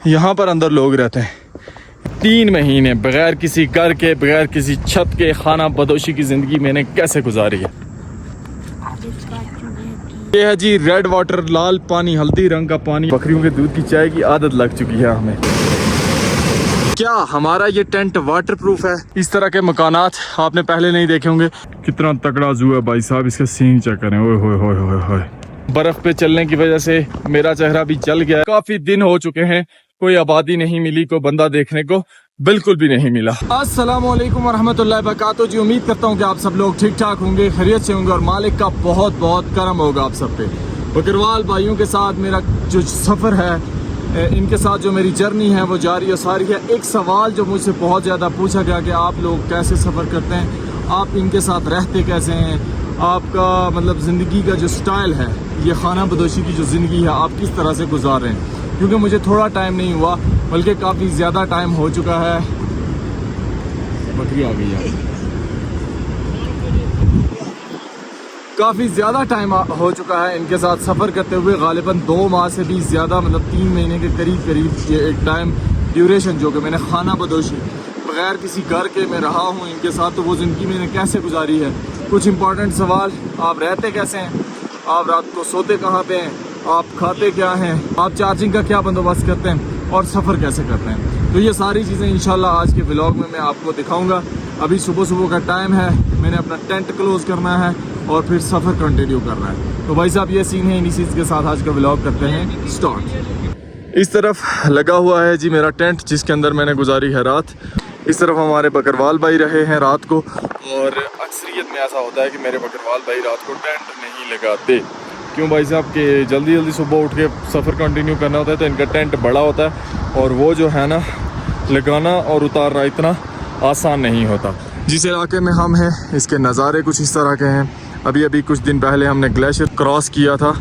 यहाँ पर अंदर लोग रहते हैं। 3 महीने बगैर किसी घर के, बगैर किसी छत के, खाना बदोशी की ज़िंदगी मैंने कैसे गुजारी है। ये है जी रेड वाटर, लाल पानी, हल्दी रंग का पानी। बकरियों के दूध की चाय की आदत लग चुकी है हमें। क्या हमारा ये टेंट वाटर प्रूफ है? इस तरह के मकानात आपने पहले नहीं देखे होंगे। कितना तगड़ा जू है भाई साहब, इसका सीन चेक करें। ओए होए होए होए होए। बर्फ पे चलने की वजह से मेरा चेहरा भी जल गया है। काफी दिन हो चुके हैं, कोई आबादी नहीं मिली, कोई बंदा देखने को बिल्कुल भी नहीं मिला। अस्सलाम वालेकुम वरहमतुल्लाहि वबरकातुहू जी। उम्मीद करता हूँ कि आप सब लोग ठीक ठाक होंगे, खैरियत से होंगे और मालिक का बहुत बहुत करम होगा आप सब पे। बकरवाल भाइयों के साथ मेरा जो सफ़र है, इनके साथ जो मेरी जर्नी है वो जारी और सारी है। एक सवाल जो मुझसे बहुत ज़्यादा पूछा गया कि आप लोग कैसे सफ़र करते हैं, आप इनके साथ रहते कैसे हैं, आपका मतलब ज़िंदगी का जो स्टाइल है, ये खाना बदोशी की जो ज़िंदगी है, आप किस तरह से गुजार रहे हैं। क्योंकि मुझे थोड़ा टाइम नहीं हुआ, बल्कि काफ़ी ज़्यादा टाइम हो चुका है। बकरी आ गई है। काफ़ी ज़्यादा टाइम हो चुका है इनके साथ सफ़र करते हुए, गालिबन 2 माह से भी ज़्यादा, मतलब 3 महीने के करीब ये एक टाइम ड्यूरेशन जो कि मैंने खाना बदोशी बग़ैर किसी घर के मैं रहा हूँ इनके साथ। तो वो ज़िंदगी मैंने कैसे गुजारी है, कुछ इंपॉर्टेंट सवाल। आप रहते कैसे हैं, आप रात को सोते कहाँ पे हैं, आप खाते क्या हैं, आप चार्जिंग का क्या बंदोबस्त करते हैं और सफ़र कैसे करते हैं। तो ये सारी चीज़ें इंशाल्लाह आज के व्लॉग में मैं आपको दिखाऊंगा। अभी सुबह का टाइम है, मैंने अपना टेंट क्लोज़ करना है और फिर सफ़र कंटिन्यू करना है। तो भाई साहब ये सीन है, इन्हीं चीज़ के साथ आज का व्लॉग करते हैं स्टार्ट। इस तरफ लगा हुआ है जी मेरा टेंट, जिसके अंदर मैंने गुजारी है रात। इस तरफ हमारे बकरवाल भाई रहे हैं रात को, और अक्सरियत में ऐसा होता है कि मेरे बकरवाल भाई रात को टेंट नहीं लगाते। क्यों भाई साहब कि जल्दी सुबह उठ के सफ़र कंटिन्यू करना होता है, तो इनका टेंट बड़ा होता है और वो जो है ना लगाना और उतारना इतना आसान नहीं होता। जिस इलाके में हम हैं इसके नज़ारे कुछ इस तरह के हैं। अभी कुछ दिन पहले हमने ग्लेशियर क्रॉस किया था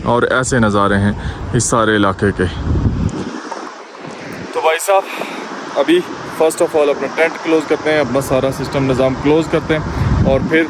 और ऐसे नज़ारे हैं इस सारे इलाके के। तो भाई साहब अभी फ़र्स्ट ऑफ ऑल अपना टेंट क्लोज़ करते हैं, अपना सारा सिस्टम निज़ाम क्लोज़ करते हैं और फिर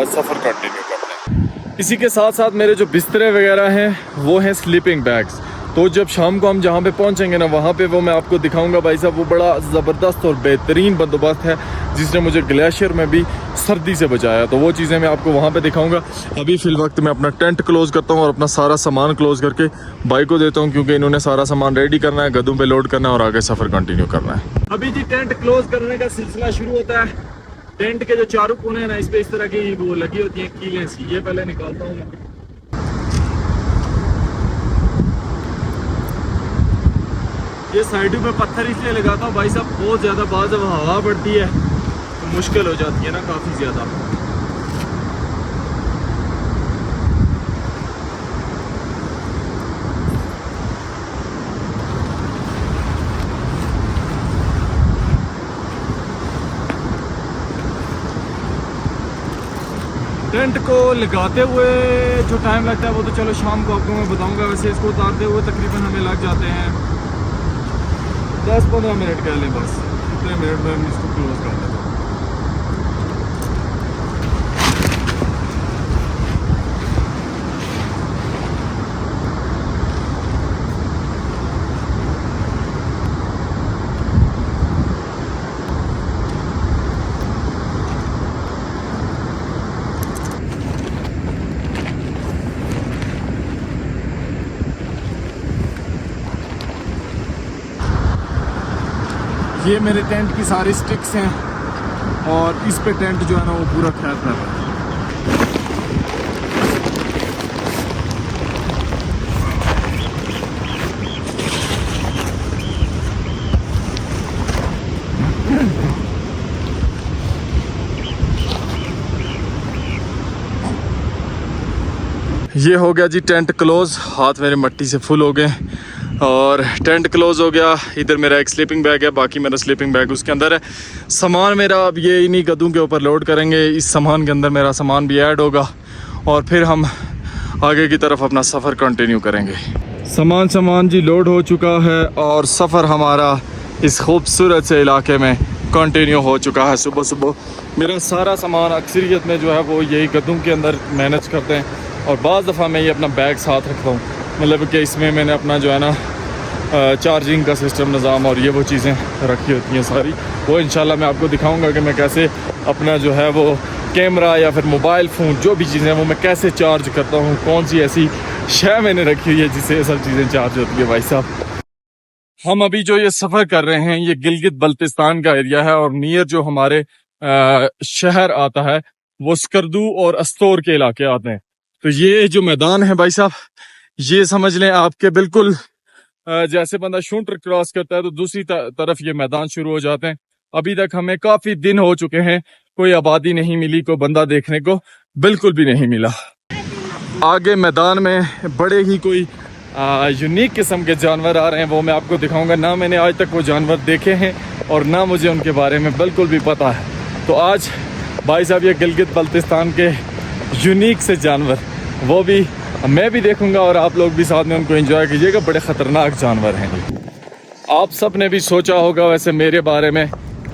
सफ़र कंटिन्यू करते हैं। इसी के साथ साथ मेरे जो बिस्तरे वगैरह हैं वो हैं स्लीपिंग बैग्स। तो जब शाम को हम जहाँ पे पहुँचेंगे ना, वहाँ पे वो मैं आपको दिखाऊंगा भाई साहब। वो बड़ा ज़बरदस्त और बेहतरीन बंदोबस्त है जिसने मुझे ग्लेशियर में भी सर्दी से बचाया। तो वो चीज़ें मैं आपको वहाँ पे दिखाऊंगा। अभी फ़िल वक्त मैं अपना टेंट क्लोज़ करता हूँ और अपना सारा सामान क्लोज़ करके भाई को देता हूँ, क्योंकि इन्होंने सारा सामान रेडी करना है, गद्दों पे लोड करना है और आगे सफ़र कंटिन्यू करना है। अभी जी टेंट क्लोज़ करने का सिलसिला शुरू होता है। टेंट के जो चारों कोने हैं ना, इस पर इस तरह की वो लगी होती हैं कीलें सी। ये पहले निकालता हूँ। ये साइडों पे पत्थर इसलिए लगाता हूँ भाई साहब, बहुत ज़्यादा बाद जब हवा बढ़ती है तो मुश्किल हो जाती है ना काफ़ी ज़्यादा। टेंट को लगाते हुए जो टाइम लगता है वो तो चलो शाम को आपको मैं बताऊंगा। वैसे इसको उतारते हुए तकरीबन हमें लग जाते हैं 10-15 मिनट कह लें, बस इतने मिनट में हम इसको क्लोज़ कर लेते हैं। ये मेरे टेंट की सारी स्टिक्स हैं और इस पे टेंट जो है ना वो पूरा खैर कर रहा है। ये हो गया जी टेंट क्लोज़। हाथ मेरे मिट्टी से फुल हो गए और टेंट क्लोज़ हो गया। इधर मेरा एक स्लीपिंग बैग है, बाकी मेरा स्लीपिंग बैग उसके अंदर है। सामान मेरा अब ये इन्हीं गद्दों के ऊपर लोड करेंगे। इस सामान के अंदर मेरा सामान भी ऐड होगा और फिर हम आगे की तरफ अपना सफ़र कंटिन्यू करेंगे। सामान जी लोड हो चुका है और सफ़र हमारा इस खूबसूरत से इलाके में कंटिन्यू हो चुका है। सुबह मेरा सारा सामान अक्सरियत में जो है वो यही गद्दों के अंदर मैनेज करते हैं और बाज़ दफ़ा मैं ये अपना बैग साथ रखता हूँ। मतलब कि इसमें मैंने अपना जो है ना चार्जिंग का सिस्टम निज़ाम और ये वो चीज़ें रखी होती हैं सारी, वो इंशाल्लाह मैं आपको दिखाऊंगा कि मैं कैसे अपना जो है वो कैमरा या फिर मोबाइल फ़ोन जो भी चीज़ें हैं वो मैं कैसे चार्ज करता हूँ, कौन सी ऐसी शय मैंने रखी हुई है जिससे ये सब चीज़ें चार्ज होती है। भाई साहब हम अभी जो ये सफ़र कर रहे हैं ये गिलगित बल्तिस्तान का एरिया है और नियर जो हमारे शहर आता है वो स्कर्दू और अस्तोर के इलाके आते हैं। तो ये जो मैदान है भाई साहब, ये समझ लें आपके बिल्कुल जैसे बंदा शूटर क्रॉस करता है तो दूसरी तरफ ये मैदान शुरू हो जाते हैं। अभी तक हमें काफी दिन हो चुके हैं, कोई आबादी नहीं मिली, कोई बंदा देखने को बिल्कुल भी नहीं मिला। आगे मैदान में बड़े ही कोई यूनिक किस्म के जानवर आ रहे हैं, वो मैं आपको दिखाऊंगा। ना मैंने आज तक वो जानवर देखे हैं और ना मुझे उनके बारे में बिल्कुल भी पता है। तो आज भाई साहब ये गिलगित बल्तिस्तान के यूनिक से जानवर वो भी मैं भी देखूंगा और आप लोग भी साथ में उनको एंजॉय कीजिएगा। बड़े ख़तरनाक जानवर हैं। आप सब ने भी सोचा होगा वैसे मेरे बारे में,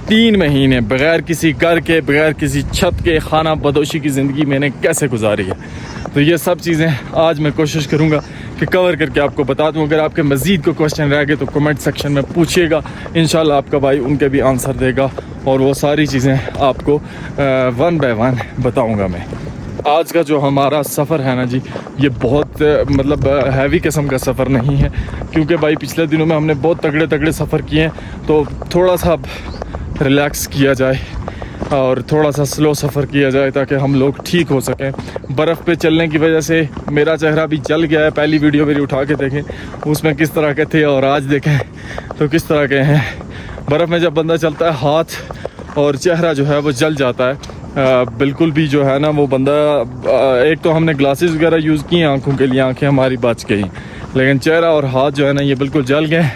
3 महीने बगैर किसी घर के, बगैर किसी छत के, खाना बदोशी की ज़िंदगी मैंने कैसे गुजारी है। तो ये सब चीज़ें आज मैं कोशिश करूँगा कि कवर करके आपको बता दूँ। अगर आपके मज़ीद को क्वेश्चन रह गए तो कमेंट सेक्शन में पूछिएगा, इंशाल्लाह आपका भाई उनके भी आंसर देगा और वो सारी चीज़ें आपको 1 बाय 1 बताऊँगा मैं। आज का जो हमारा सफ़र है ना जी, ये बहुत मतलब हैवी किस्म का सफ़र नहीं है, क्योंकि भाई पिछले दिनों में हमने बहुत तगड़े तगड़े सफ़र किए हैं, तो थोड़ा सा रिलैक्स किया जाए और थोड़ा सा स्लो सफ़र किया जाए ताकि हम लोग ठीक हो सकें। बर्फ़ पे चलने की वजह से मेरा चेहरा भी जल गया है। पहली वीडियो मेरी उठा के देखें उसमें किस तरह के थे और आज देखें तो किस तरह के हैं। बर्फ़ में जब बंदा चलता है हाथ और चेहरा जो है वो जल जाता है। बिल्कुल भी जो है ना वो बंदा, एक तो हमने ग्लासेस वगैरह यूज़ किए आंखों के लिए, आंखें हमारी बच गई, लेकिन चेहरा और हाथ जो है ना ये बिल्कुल जल गए।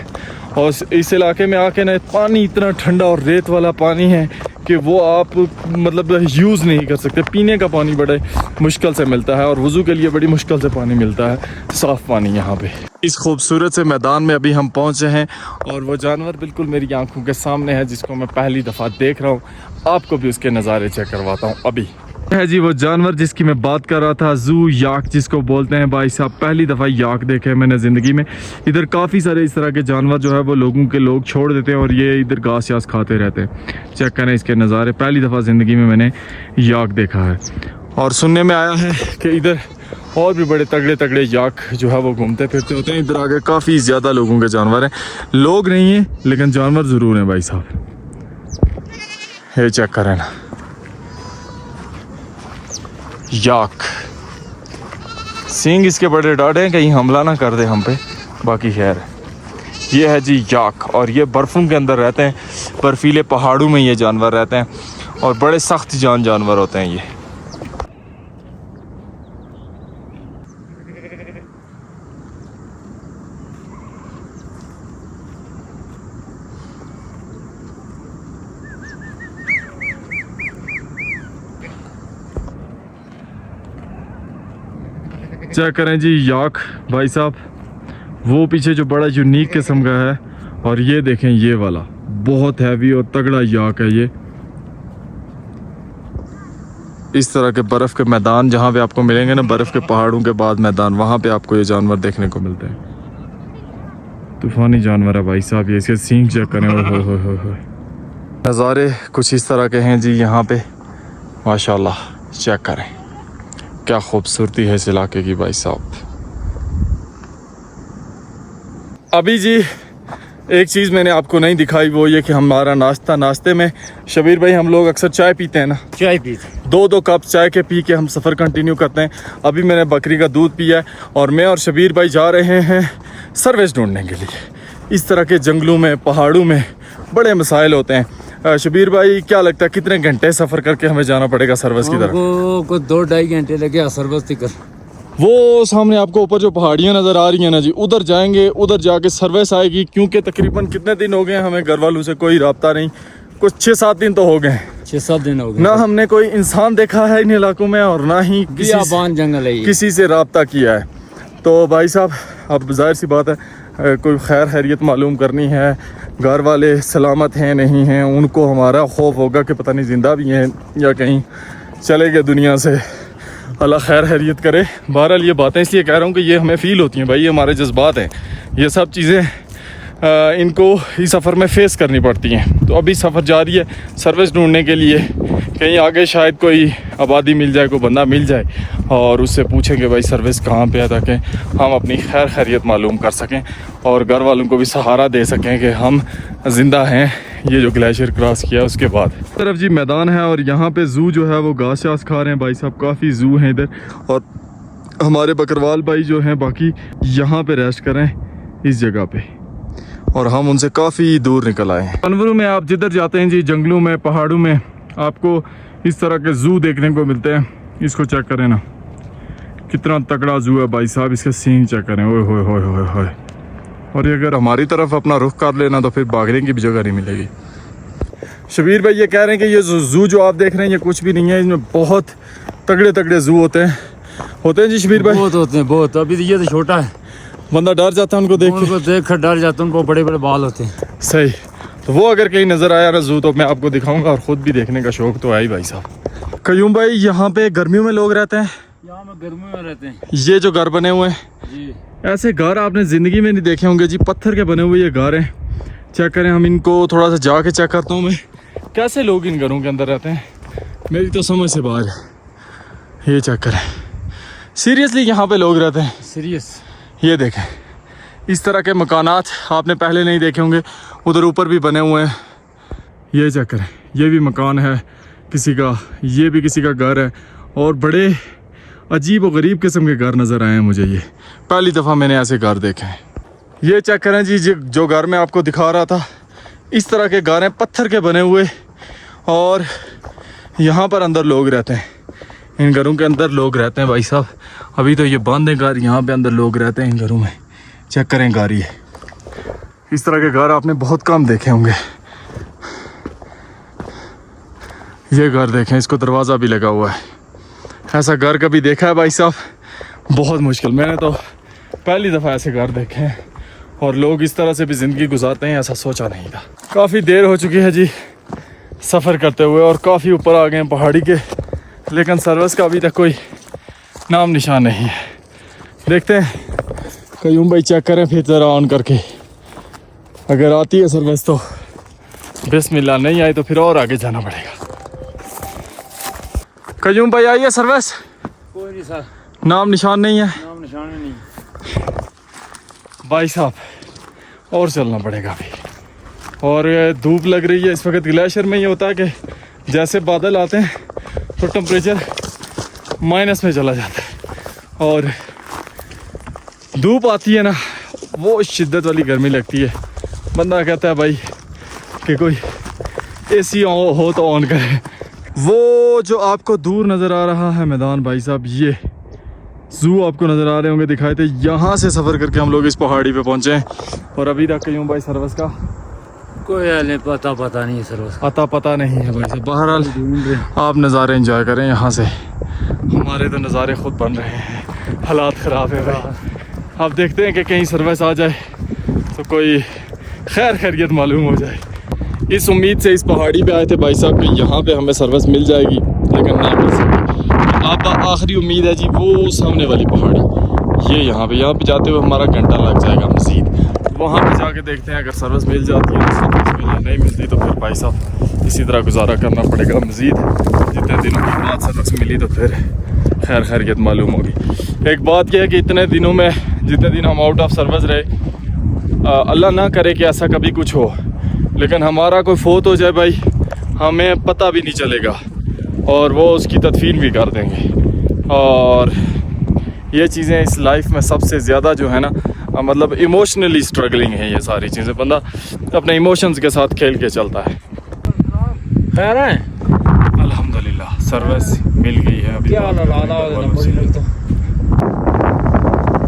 और इस इलाके में आके ना पानी इतना ठंडा और रेत वाला पानी है कि वो आप मतलब यूज़ नहीं कर सकते। पीने का पानी बड़े मुश्किल से मिलता है और वज़ू के लिए बड़ी मुश्किल से पानी मिलता है, साफ़ पानी यहाँ पे। इस खूबसूरत से मैदान में अभी हम पहुँचे हैं और वो जानवर बिल्कुल मेरी आंखों के सामने है जिसको मैं पहली दफ़ा देख रहा हूँ। आपको भी उसके नज़ारे चेक करवाता हूँ। अभी है जी वो जानवर जिसकी मैं बात कर रहा था, जू याक जिसको बोलते हैं। भाई साहब पहली दफ़ा याक देखे मैंने ज़िंदगी में। इधर काफ़ी सारे इस तरह के जानवर जो है वो लोग छोड़ देते हैं और ये इधर घास यास खाते रहते हैं। चेक करें इसके नज़ारे, पहली दफ़ा ज़िंदगी में मैंने याक देखा है। और सुनने में आया है कि इधर और भी बड़े तगड़े तगड़े याक जो है वो घूमते फिरते होते हैं। इधर आगे काफ़ी ज़्यादा लोगों के जानवर हैं, लोग नहीं हैं लेकिन जानवर ज़रूर हैं। भाई साहब ये चेक करें ना, याक, सींग इसके बड़े डाढ़े हैं, कहीं हमला ना कर दे हम पे, बाकी खैर। ये है जी याक और ये बर्फ़ों के अंदर रहते हैं, बर्फीले पहाड़ों में ये जानवर रहते हैं और बड़े सख्त जानवर होते हैं ये। चेक करें जी याक भाई साहब, वो पीछे जो बड़ा यूनिक किस्म का है और ये देखें ये वाला बहुत हैवी और तगड़ा याक है ये। इस तरह के बर्फ़ के मैदान जहाँ पे आपको मिलेंगे ना, बर्फ़ के पहाड़ों के बाद मैदान, वहाँ पे आपको ये जानवर देखने को मिलते हैं। तूफ़ानी जानवर है भाई साहब ये, इसके सींग चेक करें। हो नज़ारे कुछ इस तरह के हैं जी यहाँ पे, माशाल्लाह। चेक करें क्या खूबसूरती है इस इलाके की भाई साहब। अभी जी एक चीज़ मैंने आपको नहीं दिखाई, वो ये कि हमारा नाश्ते में शबीर भाई हम लोग अक्सर चाय पीते हैं ना, चाय पीते 2-2 कप चाय के पी के हम सफ़र कंटिन्यू करते हैं। अभी मैंने बकरी का दूध पिया है और मैं और शबीर भाई जा रहे हैं सर्विस ढूंढने के लिए। इस तरह के जंगलों में पहाड़ों में बड़े मसाइल होते हैं। शबीर भाई क्या लगता है कितने घंटे सफ़र करके हमें जाना पड़ेगा सर्विस की तरफ? को 2-2.5 घंटे लगे सर्विस तक। वो सामने आपको ऊपर जो पहाड़ियाँ नज़र आ रही हैं ना जी, उधर जाएंगे, उधर जाके सर्विस आएगी। क्योंकि तकरीबन कितने दिन हो गए हमें घर वालों से कोई रब्ता नहीं, कुछ 6-7 दिन तो हो गए। 6-7 दिन हो गए। ना हमने कोई इंसान देखा है इन इलाकों में और ना ही किसी से रब्ता किया है। तो भाई साहब अब जाहिर सी बात है कोई खैर खैरियत मालूम करनी है, घर वाले सलामत हैं नहीं हैं, उनको हमारा खौफ होगा कि पता नहीं ज़िंदा भी हैं या कहीं चले गए दुनिया से। अल्लाह खैर खैरियत करे। बहरहाल ये बातें इसलिए कह रहा हूँ कि ये हमें फ़ील होती हैं भाई, ये हमारे जज्बात हैं। ये सब चीज़ें इनको इस सफ़र में फ़ेस करनी पड़ती हैं। तो अभी सफ़र जारी है सर्विस ढूंढने के लिए, कहीं आगे शायद कोई आबादी मिल जाए, कोई बंदा मिल जाए और उससे पूछेंगे भाई सर्विस कहाँ पे है, ताकि हम अपनी खैर खैरियत मालूम कर सकें और घर वालों को भी सहारा दे सकें कि हम ज़िंदा हैं ये जो ग्लेशियर क्रॉस किया उसके बाद। तरफ जी मैदान है और यहाँ पे ज़ू जो है वो घास शास खा रहे हैं भाई साहब, काफ़ी ज़ू हैं इधर। और हमारे बकरवाल भाई जो हैं बाकी यहाँ पे रेस्ट कर रहे हैं इस जगह पे, और हम उनसे काफ़ी दूर निकल आए हैं। जानवरों में आप जिधर जाते हैं जी, जंगलों में, पहाड़ों में, आपको इस तरह के ज़ू देखने को मिलते हैं। इसको चेक करें ना, कितना तगड़ा ज़ू है भाई साहब, इसके सींग चेक करें, ओए होए होए होए होए। और ये अगर हमारी तरफ अपना रुख कर लेना तो फिर भागने की भी जगह नहीं मिलेगी। शबीर भाई ये कह रहे हैं कि ये ज़ू जो आप देख रहे हैं ये कुछ भी नहीं है, इसमें बहुत तगड़े तगड़े ज़ू होते हैं जी शबीर भाई? बहुत होते हैं, बहुत। अभी तो ये तो छोटा है, बंदा डर जाता है उनको देख कर डर जाता है, उनको बड़े बड़े बाल होते हैं। सही, तो वो अगर कहीं नज़र आया ना ज़ू तो मैं आपको दिखाऊंगा, और ख़ुद भी देखने का शौक़ तो है ही भाई साहब। कयूम भाई यहाँ पे गर्मियों में लोग रहते हैं? यहाँ में गर्मियों में रहते हैं। ये जो घर बने हुए हैं जी, ऐसे घर आपने ज़िंदगी में नहीं देखे होंगे जी, पत्थर के बने हुए ये घर हैं। चेक करें, हम इनको थोड़ा सा जाके चेक करता हूँ मैं, कैसे लोग इन घरों के अंदर रहते हैं, मेरी तो समझ से बाहर है। ये चेक करें, सीरियसली यहाँ पे लोग रहते हैं, सीरियस। ये देखें, इस तरह के मकानात आपने पहले नहीं देखे होंगे, उधर ऊपर भी बने हुए हैं। ये चेक करें, ये भी मकान है किसी का, ये भी किसी का घर है, और बड़े अजीब और गरीब किस्म के घर नज़र आए हैं मुझे। ये पहली दफ़ा मैंने ऐसे घर देखे हैं। ये चेक करें जी, जो घर मैं आपको दिखा रहा था, इस तरह के घर हैं पत्थर के बने हुए, और यहाँ पर अंदर लोग रहते हैं, इन घरों के अंदर लोग रहते हैं भाई साहब। अभी तो ये बंद है घर, यहाँ पे अंदर लोग रहते हैं इन घरों में। चेक करें घर, ये इस तरह के घर आपने बहुत कम देखे होंगे। ये घर देखें, इसको दरवाज़ा भी लगा हुआ है। ऐसा घर कभी देखा है भाई साहब? बहुत मुश्किल, मैंने तो पहली दफ़ा ऐसे घर देखे हैं, और लोग इस तरह से भी ज़िंदगी गुजारते हैं ऐसा सोचा नहीं था। काफ़ी देर हो चुकी है जी सफ़र करते हुए, और काफ़ी ऊपर आ गए हैं पहाड़ी के, लेकिन सर्विस का अभी तक कोई नाम निशान नहीं है। देखते हैं, कयूम भाई चेक करें फिर ज़रा ऑन करके, अगर आती है सर्विस तो बिस्मिल्लाह, नहीं आई तो फिर और आगे जाना पड़ेगा। कयूम भाई आई है सर्विस? कोई नहीं सर, नाम निशान नहीं है, नाम निशान नहीं। भाई साहब और चलना पड़ेगा अभी, और धूप लग रही है इस वक्त। ग्लेशियर में ये होता है कि जैसे बादल आते हैं तो टेम्परेचर माइनस में चला जाता है, और धूप आती है ना, वो शिद्दत वाली गर्मी लगती है। बंदा कहता है भाई कि कोई एसी हो तो ऑन करे। वो जो आपको दूर नज़र आ रहा है मैदान भाई साहब, ये ज़ू आपको नज़र आ रहे होंगे दिखाए थे, यहाँ से सफ़र करके हम लोग इस पहाड़ी पे पहुँचे हैं, और अभी तक कहीं भाई सर्विस का कोई नहीं पता नहीं है सर्विस, पता नहीं है भाई साहब। बहरहाल आप नज़ारे एंजॉय करें यहाँ से, हमारे तो नज़ारे ख़ुद बन रहे हैं, हालात ख़राब है भाई। आप देखते हैं कि कहीं सर्विस आ जाए तो कोई खैर खैरियत मालूम हो जाए। इस उम्मीद से इस पहाड़ी पे आए थे भाई साहब कि यहाँ पे हमें सर्विस मिल जाएगी, लेकिन नहीं मिल सकी। अब आखिरी उम्मीद है जी वो सामने वाली पहाड़ी, ये यहाँ पे जाते हुए हमारा घंटा लग जाएगा मज़ीद। वहाँ पे जाके देखते हैं, अगर सर्विस मिल जाती है तो सर्विस मिले, नहीं मिलती तो फिर भाई साहब इसी तरह गुजारा करना पड़ेगा मज़ीद। जितने दिनों के बाद सर्विस मिली तो फिर खैर खैरियत मालूम होगी। एक बात यह है कि इतने दिनों में, जितने दिन हम आउट ऑफ सर्विस रहे, अल्लाह ना करे कि ऐसा कभी कुछ हो, लेकिन हमारा कोई फोत हो जाए भाई, हमें पता भी नहीं चलेगा, और वो उसकी तदफीन भी कर देंगे। और ये चीज़ें इस लाइफ में सबसे ज़्यादा जो है ना, मतलब इमोशनली स्ट्रगलिंग है ये सारी चीज़ें। बंदा अपने इमोशंस के साथ खेल के चलता है। खैर है, अल्हम्दुलिल्लाह सर्विस मिल गई है। अभी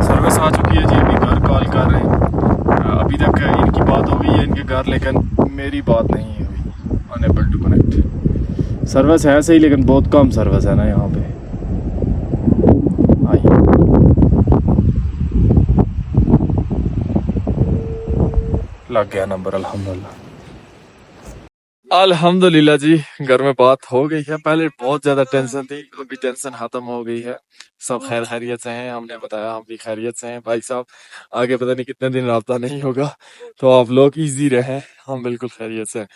सर्विस आ चुकी है जी, अभी घर कॉल कर रहे हैं। अभी तक इनकी बात हो गई है इनके घर, लेकिन मेरी बात नहीं हुई। Unable to connect. सर्विस है सही, लेकिन बहुत कम सर्विस है ना यहाँ पे। लग गया नंबर अल्हम्दुलिल्लाह। अल्हम्दुलिल्लाह जी, घर में बात हो गई है। पहले बहुत ज्यादा टेंशन थी, अभी टेंशन खत्म हो गई है। सब खैर खैरियत से हैं, हमने बताया हम भी खैरियत से हैं। भाई साहब आगे पता नहीं कितने दिन राब्ता नहीं होगा, तो आप लोग इजी रहे, हम बिल्कुल खैरियत से हैं।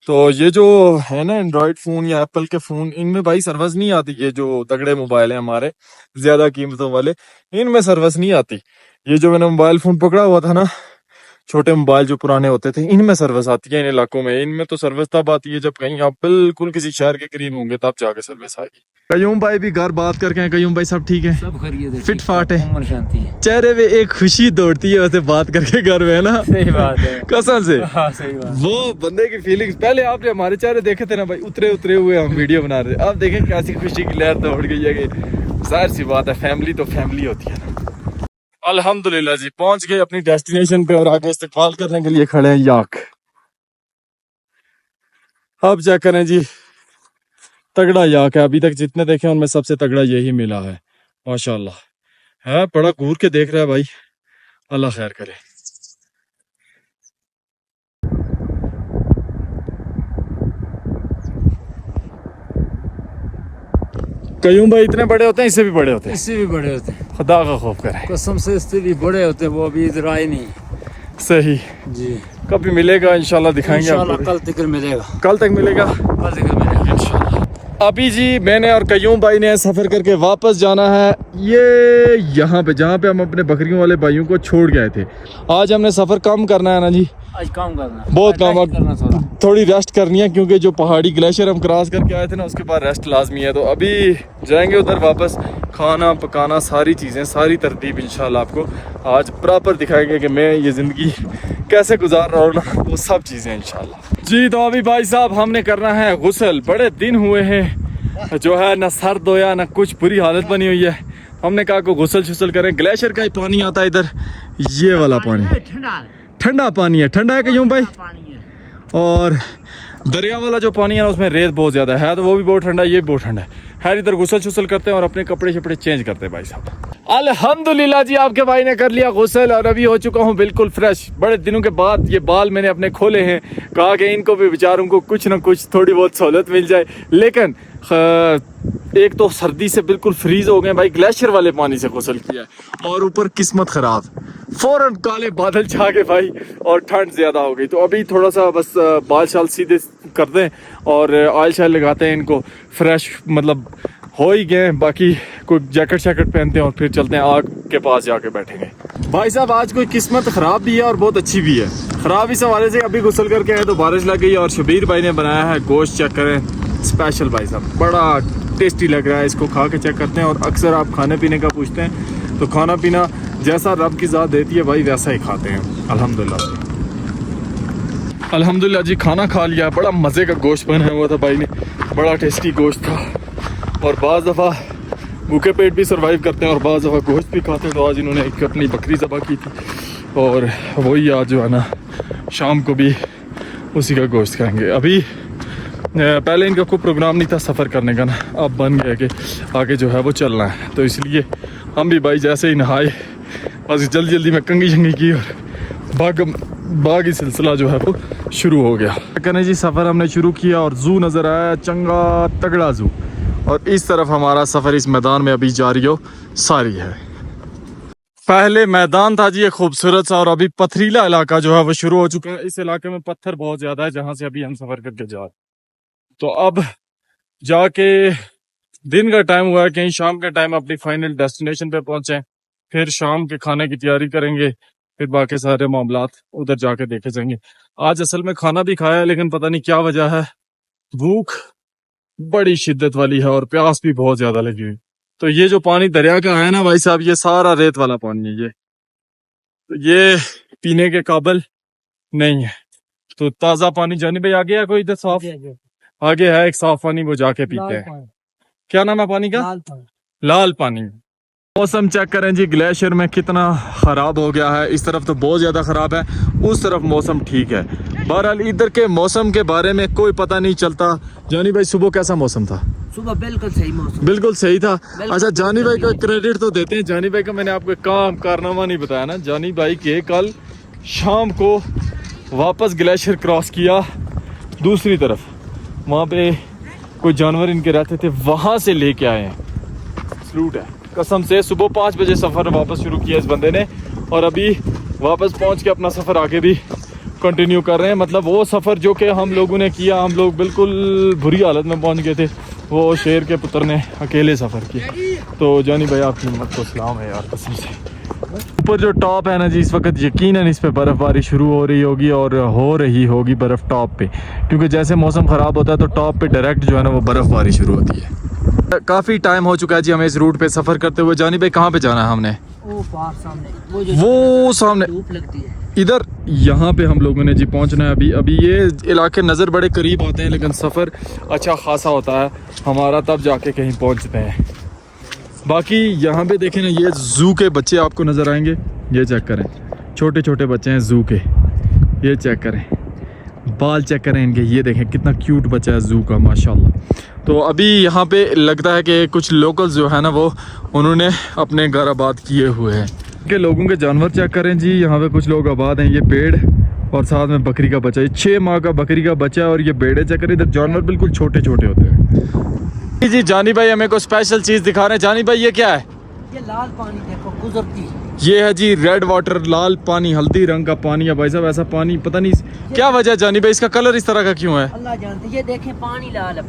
तो ये जो है ना एंड्रॉयड फोन या एप्पल के फोन, इनमें भाई सर्विस नहीं आती। ये जो तगड़े मोबाइल है हमारे ज्यादा कीमतों वाले, इनमें सर्विस नहीं आती। ये जो मैंने मोबाइल फोन पकड़ा हुआ था ना, छोटे मोबाइल जो पुराने होते थे, इनमें सर्विस आती है इन इलाकों में। इनमें तो सर्विस तब आती है जब कहीं आप बिल्कुल किसी शहर के करीब होंगे, तब जाके सर्विस आएगी। कयूम भाई भी घर बात करके हैं। कयूम भाई सब ठीक है, सब खरीद है, फिट फाट है, उम्र शांति है। चेहरे पे एक खुशी दौड़ती है वैसे बात करके घर में, है ना? सही बात है, कसम से। हाँ सही बात। वो बंदे की फीलिंग्स, पहले आपने हमारे चेहरे देखे थे ना भाई, उतरे उतरे हुए हम वीडियो बना रहे थे। अब देखें कैसी खुशी की लहर दौड़ गई है कि जाहिर सी बात है, फैमिली तो फैमिली होती है ना। अल्हम्दुलिल्लाह जी पहुंच गए अपनी डेस्टिनेशन पे और आगे इस्तेमाल करने के लिए खड़े हैं याक। अब चेक करें जी, तगड़ा याक है। अभी तक जितने देखे उनमें सबसे तगड़ा यही मिला है माशाल्लाह। है बड़ा घूर के देख रहा है भाई, अल्लाह खैर करे। कयूं भाई इतने बड़े होते हैं, इससे भी बड़े होते हैं। इससे भी बड़े होते हैं, खुदा का खौफ करे, कसम से इससे भी बड़े होते हैं। वो अभी इधर आए नहीं। सही। जी कभी मिलेगा इंशाल्लाह, दिखाएंगे इंशाल्लाह आपको। कल तक मिलेगा, कल तक मिलेगा कल तक मिलेगा इंशाल्लाह। अभी जी मैंने और कयूम भाई ने सफर करके वापस जाना है ये यहाँ पे, जहाँ पे हम अपने बकरियों वाले भाइयों को छोड़ गए थे। आज हमने सफर कम करना है ना जी, आज काम करना है, बहुत काम रेस्ट करना थोड़ा। थोड़ी रेस्ट करनी है, क्योंकि जो पहाड़ी ग्लेशियर हम क्रॉस करके आए थे ना, उसके बाद रेस्ट लाजमी है। तो अभी जाएंगे उधर वापस, खाना पकाना सारी चीज़ें, सारी तरतीब इंशाल्लाह आपको आज प्रॉपर दिखाएंगे कि मैं ये ज़िंदगी कैसे गुजार रहा हूँ ना, वो सब चीज़ें इंशाल्लाह जी। तो अभी भाई साहब हमने करना है गुस्ल। बड़े दिन हुए हैं जो है, ना सर धोया ना कुछ, बुरी हालत बनी हुई है। हमने कहा को गुस्ल शुसल करें। ग्लेशियर का ही पानी आता है इधर, ये वाला पानी ठंडा पानी है। ठंडा है कि यूं भाई? और दरिया वाला जो पानी है ना, उसमें रेत बहुत ज्यादा है, तो वो भी बहुत ठंडा है, ये भी बहुत ठंडा है। खैर इधर गुस्ल शुसल करते हैं और अपने कपड़े शपड़े चेंज करते हैं भाई साहब। अल्हम्दुलिल्लाह जी आपके भाई ने कर लिया गुस्ल और अभी हो चुका हूँ बिल्कुल फ्रेश। बड़े दिनों के बाद ये बाल मैंने अपने खोले हैं, कहा कि इनको भी बेचारों को कुछ ना कुछ थोड़ी बहुत सहूलत मिल जाए। लेकिन एक तो सर्दी से बिल्कुल फ्रीज हो गए भाई, ग्लेशियर वाले पानी से गुस्ल किया है, और ऊपर किस्मत खराब, फौरन काले बादल छा गए भाई और ठंड ज्यादा हो गई। तो अभी थोड़ा सा बस बाल शाल सीधे कर दें और ऑयल शायल लगाते हैं, इनको फ्रेश मतलब हो ही गए। बाकी कोई जैकेट शैकेट पहनते हैं और फिर चलते हैं, आग के पास जाके बैठेंगे। भाई साहब आज कोई किस्मत खराब भी है और बहुत अच्छी भी है। खराब इस हवाले से अभी गुस्ल करके आए तो बारिश लग गई, और शबीर भाई ने बनाया है गोश्त, चेक करें स्पेशल भाई साहब, बड़ा टेस्टी लग रहा है। इसको खा के चेक करते हैं। और अक्सर आप खाने पीने का पूछते हैं, तो खाना पीना जैसा रब की ज़ात देती है भाई वैसा ही खाते हैं अल्हम्दुलिल्लाह। अल्हम्दुलिल्लाह जी खाना खा लिया, बड़ा मज़े का गोश्त बनाया हुआ था भाई ने, बड़ा टेस्टी गोश्त था। और बाज़ दफ़ा भूखे पेट भी सर्वाइव करते हैं और बाज़ दफ़ा गोश्त भी खाते हैं। तो आज इन्होंने एक अपनी बकरी ज़बह की थी और वही आज जो है ना शाम को भी उसी का गोश्त खाएंगे। अभी पहले इनका कोई प्रोग्राम नहीं था सफ़र करने का ना, अब बन गया कि आगे जो है वो चलना है। तो इसलिए हम भी भाई जैसे ही नहाए बस जल्दी जल्दी में कंगी शंगी की और बागी सिलसिला जो है वो शुरू हो गया। कहने जी सफ़र हमने शुरू किया और जू नज़र आया, चंगा तगड़ा जू, और इस तरफ हमारा सफ़र इस मैदान में अभी जारी हो सारी है। पहले मैदान था जी ये खूबसूरत सा, और अभी पथरीला इलाका जो है वो शुरू हो चुका है। इस इलाके में पत्थर बहुत ज़्यादा है जहाँ से अभी हम सफ़र करके जा रहे हैं। तो अब जाके दिन का टाइम हुआ है, कहीं शाम के टाइम अपनी फाइनल डेस्टिनेशन पे पहुंचे, फिर शाम के खाने की तैयारी करेंगे, फिर बाकी सारे मामलात उधर जाके देखे जाएंगे। आज असल में खाना भी खाया है, लेकिन पता नहीं क्या वजह है, भूख बड़ी शिद्दत वाली है और प्यास भी बहुत ज्यादा लगी हुई। तो ये जो पानी दरिया का है ना भाई साहब, ये सारा रेत वाला पानी है, ये पीने के काबिल नहीं है। तो ताजा पानी जानी भाई आगे है कोई इधर साफ, आगे है एक साफ पानी, वो जाके पीते हैं। क्या नाम है पानी का? लाल पानी। मौसम चेक करें जी, ग्लेशियर में कितना ख़राब हो गया है। इस तरफ तो बहुत ज़्यादा ख़राब है, उस तरफ मौसम ठीक है। बहरहाल इधर के मौसम के बारे में कोई पता नहीं चलता। जानी भाई सुबह कैसा मौसम था? सुबह बिल्कुल सही मौसम, बिल्कुल सही था। अच्छा जानी भाई का क्रेडिट तो देते हैं, जानी भाई का मैंने आपको काम कारनामा नहीं बताया ना। जानी भाई के कल शाम को वापस ग्लेशियर क्रॉस किया, दूसरी तरफ वहाँ पे कोई जानवर इनके रहते थे, वहाँ से लेके आए हैं। सलूट है कसम से। सुबह 5 बजे सफ़र वापस शुरू किया इस बंदे ने और अभी वापस पहुँच के अपना सफ़र आगे भी कंटिन्यू कर रहे हैं। मतलब वो सफ़र जो कि हम लोगों ने किया, हम लोग बिल्कुल बुरी हालत में पहुँच गए थे, वो शेर के पुत्र ने अकेले सफ़र किया। तो जानी भाई आपकी हिम्मत को सलाम है यार कसम से। ऊपर जो टॉप है ना जी, इस वक्त यकीनन इस पे बर्फ़बारी शुरू हो रही होगी और हो रही होगी बर्फ़ टॉप पे, क्योंकि जैसे मौसम ख़राब होता है तो टॉप पे डायरेक्ट जो है ना वो बर्फ़बारी शुरू होती है। काफ़ी टाइम हो चुका है जी हमें इस रूट पे सफ़र करते हुए। जानी भाई कहाँ पे जाना है हमने? वो बाहर सामने, वो सामने धूप लगती है इधर, यहाँ पे हम लोगों ने जी पहुँचना है। अभी ये इलाके नज़र बड़े करीब आते हैं लेकिन सफ़र अच्छा खासा होता है हमारा, तब जाके कहीं पहुँचते हैं। बाकी यहाँ पे देखें ना, ये जू के बच्चे आपको नज़र आएंगे, ये चेक करें, छोटे छोटे बच्चे हैं जू के, ये चेक करें, बाल चेक करें इनके, ये देखें कितना क्यूट बच्चा है जू का माशाल्लाह। तो अभी यहाँ पे लगता है कि कुछ लोकल्स जो है ना वो उन्होंने अपने घर आबाद किए हुए हैं। के लोगों के जानवर चेक करें जी, यहाँ पे कुछ लोग आबाद हैं, ये पेड़ और साथ में बकरी का बच्चा, ये 6 माह का बकरी का बच्चा है और ये बेड़े चेक करें, इधर जानवर बिल्कुल छोटे छोटे होते हैं। जी जानी भाई हमें को स्पेशल चीज़ दिखा रहे हैं। जानी भाई ये क्या है? ये लाल पानी देखो गुजरती, ये है जी रेड वाटर, लाल पानी, हल्दी रंग का पानी है भाई साहब। ऐसा पानी पता नहीं क्या वजह है जानी भाई, इसका कलर इस तरह का क्यों है? अल्लाह जानते। ये देखें पानी लाल है,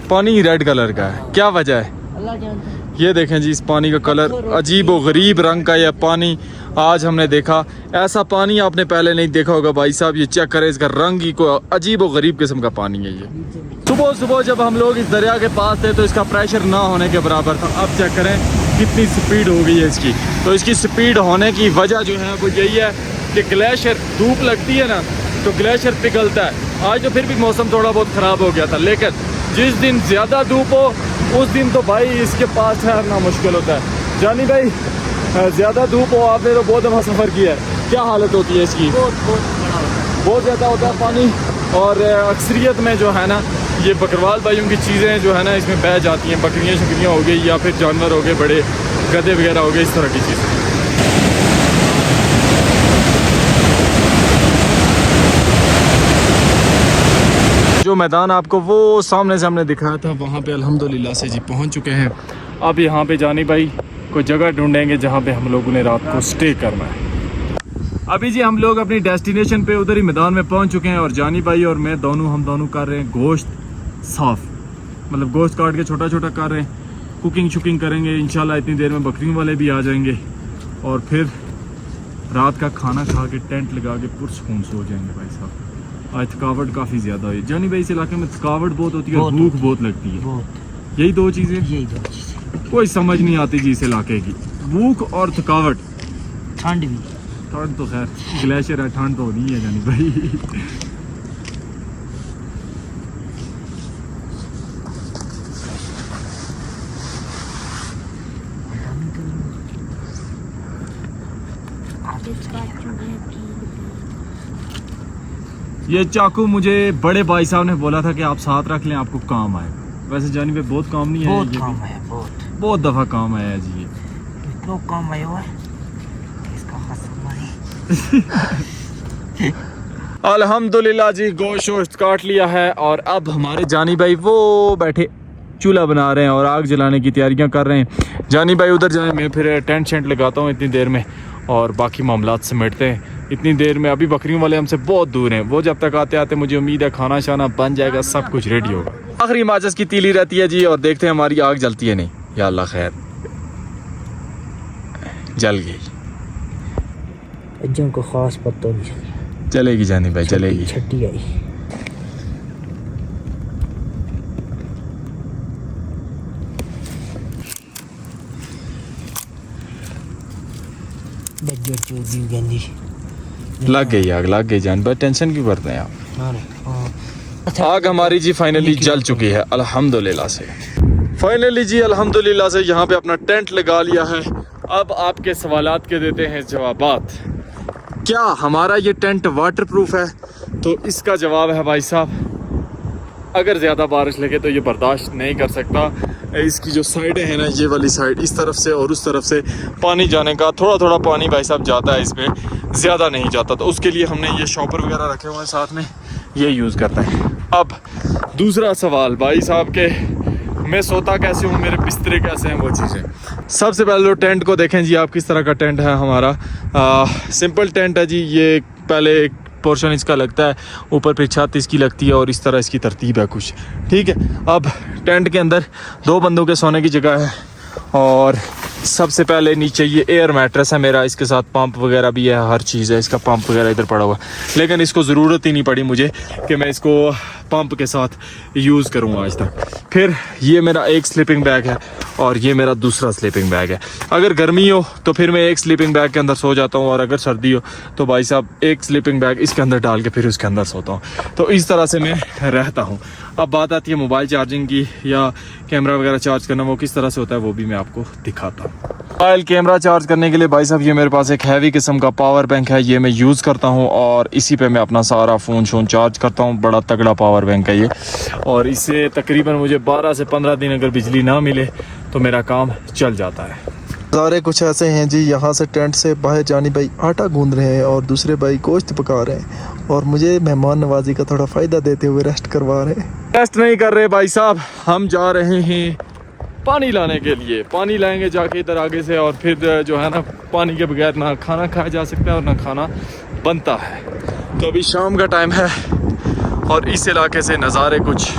पानी रेड कलर का है, क्या वजह है? अल्लाह जानते। ये देखें जी इस पानी का कलर अजीब व गरीब रंग का, यह पानी आज हमने देखा। ऐसा पानी आपने पहले नहीं देखा होगा भाई साहब। ये चेक करें, इसका रंग ही को अजीब व गरीब किस्म का पानी है ये। सुबह सुबह जब हम लोग इस दरिया के पास थे तो इसका प्रेशर ना होने के बराबर था। अब चेक करें कितनी स्पीड हो गई है इसकी। तो इसकी स्पीड होने की वजह जो है वो यही है कि ग्लेशियर, धूप लगती है ना तो ग्लेशियर पिघलता है। आज तो फिर भी मौसम थोड़ा बहुत ख़राब हो गया था, लेकिन जिस दिन ज़्यादा धूप हो उस दिन तो भाई इसके पास ठहरना मुश्किल होता है। जानी भाई ज़्यादा धूप हो, आपने तो बहुत दफ़ा सफ़र किया है, क्या हालत होती है इसकी? बहुत ज़्यादा होता है पानी। और अक्सरियत में जो है ना ये बकरवाल भाइयों की चीज़ें जो है ना इसमें बह जाती हैं, बकरियाँ शकरियाँ हो गई या फिर जानवर हो गए, बड़े गधे वगैरह हो गए, इस तरह की चीज़ें। जो मैदान आपको वो सामने से हमने दिखाया था वहाँ पे अल्हम्दुलिल्लाह से जी पहुँच चुके हैं। अब यहाँ पे जानी भाई कोई जगह ढूंढेंगे जहाँ पे हम लोगों ने रात को स्टे करना है। अभी जी हम लोग अपनी डेस्टिनेशन पे उधर ही मैदान में पहुँच चुके हैं और जानी भाई और मैं हम दोनों कर रहे हैं गोश्त साफ़, मतलब गोश्त काट के छोटा छोटा कर रहे हैं, कुकिंग शुकिंग करेंगे इंशाल्लाह। इतनी देर में बकरियों वाले भी आ जाएंगे और फिर रात का खाना खा के टेंट लगा के पुरसकून सो जाएंगे भाई साहब। आज थकावट काफ़ी ज़्यादा हुई जानी भाई, इस इलाके में थकावट बहुत होती है और भूख बहुत लगती है। यही दो चीज़ें कोई समझ नहीं आती जी इस इलाके की, भूख और थकावट। ठंड भी, ठंड तो खैर ग्लेशियर है, ठंड तो नहीं है जानी भाई। ये चाकू मुझे बड़े भाई साहब ने बोला था कि आप साथ रख लें, आपको काम आएगा। वैसे जानी भाई बहुत काम नहीं है, बहुत ये काम भी है, बहुत दफ़ा काम आया है जी। ये इतना काम आया हुआ है इसका हमारे। अल्हम्दुलिल्लाह जी गोश्त वोश्त काट लिया है और अब हमारे जानी भाई वो बैठे चूल्हा बना रहे हैं और आग जलाने की तैयारियां कर रहे हैं। जानी भाई उधर जाए, मैं फिर टेंट शेंट लगाता हूँ इतनी देर में और बाकी मामलात समेटते हैं इतनी देर में। अभी बकरियों वाले हमसे बहुत दूर हैं, वो जब तक आते आते मुझे उम्मीद है खाना शाना बन जाएगा, सब कुछ रेडी होगा। आखिरी माचिस की तीली रहती है जी और देखते हैं हमारी आग जलती है नहीं, या अल्लाह खैर जल गई। जिनको खास पता नहीं चलेगी जानी भाई, चलेगी। छठी आई लग गई आग, लग गई जान भाई, टेंशन क्यों करते हैं आप? आग हमारी जी फाइनली जल चुकी है अल्हम्दुलिल्लाह से। फाइनली जी अल्हम्दुलिल्लाह से यहाँ पे अपना टेंट लगा लिया है। अब आपके सवालात के देते हैं जवाबात। क्या हमारा ये टेंट वाटर प्रूफ है? तो इसका जवाब है भाई साहब, अगर ज़्यादा बारिश लगे तो ये बर्दाश्त नहीं कर सकता। इसकी जो साइडें हैं ना, ये वाली साइड इस तरफ से और उस तरफ से पानी जाने का थोड़ा थोड़ा पानी भाई साहब जाता है, इसमें ज़्यादा नहीं जाता। तो उसके लिए हमने ये शॉपर वगैरह रखे हुए हैं साथ में, ये यूज़ करते हैं। अब दूसरा सवाल भाई साहब के, मैं सोता कैसे हूँ, मेरे बिस्तरे कैसे हैं, वो चीज़ें। सबसे पहले तो टेंट को देखें जी, आप किस तरह का टेंट है हमारा। सिंपल टेंट है जी। ये पहले एक पोर्शन इसका लगता है, ऊपर फिर छत इसकी लगती है और इस तरह इसकी तरतीब है कुछ, ठीक है। अब टेंट के अंदर 2 बंदों के सोने की जगह है और सबसे पहले नीचे ये एयर मैट्रेस है मेरा, इसके साथ पंप वगैरह भी है, हर चीज़ है, इसका पंप वगैरह इधर पड़ा हुआ है, लेकिन इसको ज़रूरत ही नहीं पड़ी मुझे कि मैं इसको पंप के साथ यूज़ करूँ आज तक। फिर ये मेरा एक स्लीपिंग बैग है और ये मेरा दूसरा स्लीपिंग बैग है। अगर गर्मी हो तो फिर मैं एक स्लीपिंग बैग के अंदर सो जाता हूँ और अगर सर्दी हो तो भाई साहब एक स्लीपिंग बैग इसके अंदर डाल के फिर उसके अंदर सोता हूँ। तो इस तरह से मैं रहता हूँ। अब बात आती है मोबाइल चार्जिंग की या कैमरा वगैरह चार्ज करना, वो किस तरह से होता है वो भी मैं आपको दिखाता हूँ। मोबाइल कैमरा चार्ज करने के लिए भाई साहब ये मेरे पास एक हैवी किस्म का पावर बैंक है, ये मैं यूज़ करता हूँ और इसी पे मैं अपना सारा फ़ोन शोन चार्ज करता हूँ। बड़ा तगड़ा पावर बैंक है ये और इससे तकरीबन मुझे 12 से 15 दिन अगर बिजली ना मिले तो मेरा काम चल जाता है। नज़ारे कुछ ऐसे हैं जी, यहाँ से टेंट से बाहर जानी भाई आटा गूंद रहे हैं और दूसरे भाई गोश्त पका रहे हैं और मुझे मेहमान नवाजी का थोड़ा फ़ायदा देते हुए रेस्ट करवा रहे हैं। रेस्ट नहीं कर रहे भाई साहब, हम जा रहे हैं पानी लाने के लिए। पानी लाएंगे जाके इधर आगे से और फिर जो है ना, पानी के बगैर ना खाना खाया जा सकता है और ना खाना बनता है। तो अभी शाम का टाइम है और इस इलाके से नज़ारे कुछ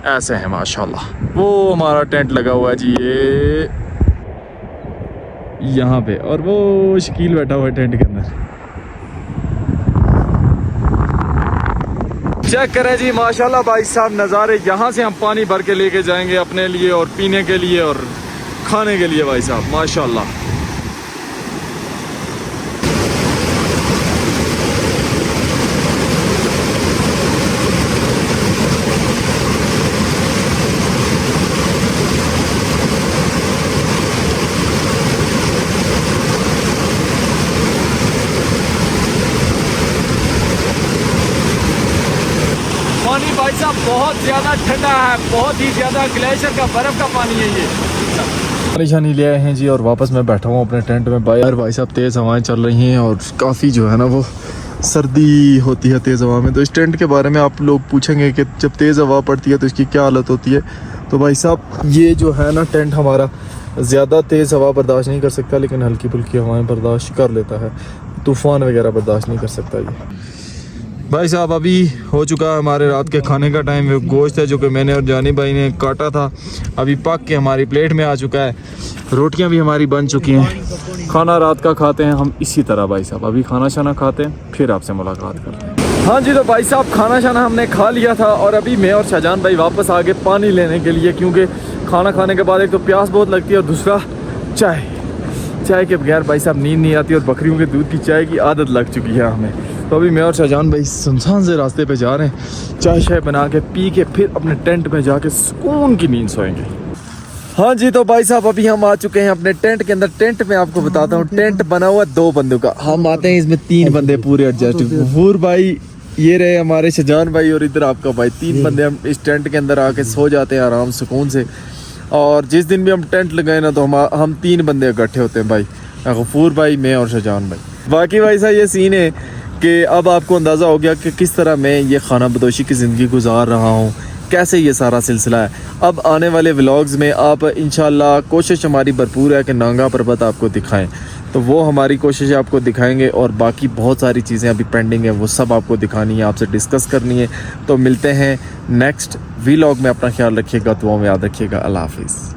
ऐसे हैं माशाल्लाह। वो हमारा टेंट लगा हुआ है जी ये यहाँ पे और वो शकील बैठा हुआ है टेंट के अंदर। चेक करें जी माशाल्लाह भाई साहब नज़ारे। यहाँ से हम पानी भर के लेके जाएंगे अपने लिए और पीने के लिए और खाने के लिए भाई साहब माशाल्लाह। पानी भाई साहब बहुत ज़्यादा ठंडा है, बहुत ही ज़्यादा ग्लेशियर का बर्फ़ का पानी है ये। परेशानी ले आए हैं जी और वापस मैं बैठा हूँ अपने टेंट में। भाई साहब तेज़ हवाएं चल रही हैं और काफ़ी जो है ना वो सर्दी होती है तेज़ हवा में। तो इस टेंट के बारे में आप लोग पूछेंगे कि जब तेज़ हवा पड़ती है तो इसकी क्या हालत होती है। तो भाई साहब ये जो है ना टेंट हमारा ज़्यादा तेज़ हवा बर्दाश्त नहीं कर सकता, लेकिन हल्की फुल्की हवाएँ बर्दाश्त कर लेता है। तूफ़ान वगैरह बर्दाश्त नहीं कर सकता ये। भाई साहब अभी हो चुका है हमारे रात के खाने का टाइम। गोश्त है जो कि मैंने और जानी भाई ने काटा था, अभी पक के हमारी प्लेट में आ चुका है। रोटियां भी हमारी बन चुकी हैं। खाना रात का खाते हैं हम इसी तरह भाई साहब। अभी खाना शाना खाते हैं फिर आपसे मुलाकात करते हैं। हाँ जी, तो भाई साहब खाना शाना हमने खा लिया था और अभी मैं और शाहजान भाई वापस आ गए पानी लेने के लिए, क्योंकि खाना खाने के बाद एक तो प्यास बहुत लगती है और दूसरा चाय के बगैर भाई साहब नींद नहीं आती और बकरियों के दूध की चाय की आदत लग चुकी है हमें। तो अभी मैं और शाहजान भाई सुनसान से रास्ते पे जा रहे हैं, चाय बना के पी के फिर अपने टेंट में जाके सुकून की नींद सोएंगे। हाँ जी, तो भाई साहब अभी हम आ चुके हैं अपने टेंट के अंदर। टेंट में आपको बताता हूँ, टेंट बना हुआ 2 बंदों का। हम आते हैं इसमें 3 बंदे पूरे एडजस्ट। गफूर भाई, ये रहे हमारे शाहजान भाई और इधर आपका भाई। 3 बंदे हम इस टेंट के अंदर आके सो जाते हैं आराम सुकून से। और जिस दिन भी हम टेंट लगाए ना तो हम 3 बंदे इकट्ठे होते हैं भाई, गफूर भाई, मैं और शाहजान भाई। बाकी भाई साहब ये सीन है कि अब आपको अंदाज़ा हो गया कि किस तरह मैं ये खाना बदोशी की ज़िंदगी गुजार रहा हूँ, कैसे ये सारा सिलसिला है। अब आने वाले व्लॉग्स में आप इंशाल्लाह कोशिश हमारी भरपूर है कि नांगा पर्वत आपको दिखाएं, तो वो हमारी कोशिश आपको दिखाएंगे। और बाकी बहुत सारी चीज़ें अभी पेंडिंग है, वो सब आपको दिखानी है, आपसे डिस्कस करनी है। तो मिलते हैं नेक्स्ट व्लॉग में। अपना ख्याल रखिएगा, दुआओं में याद रखिएगा। अल्लाह हाफिज़।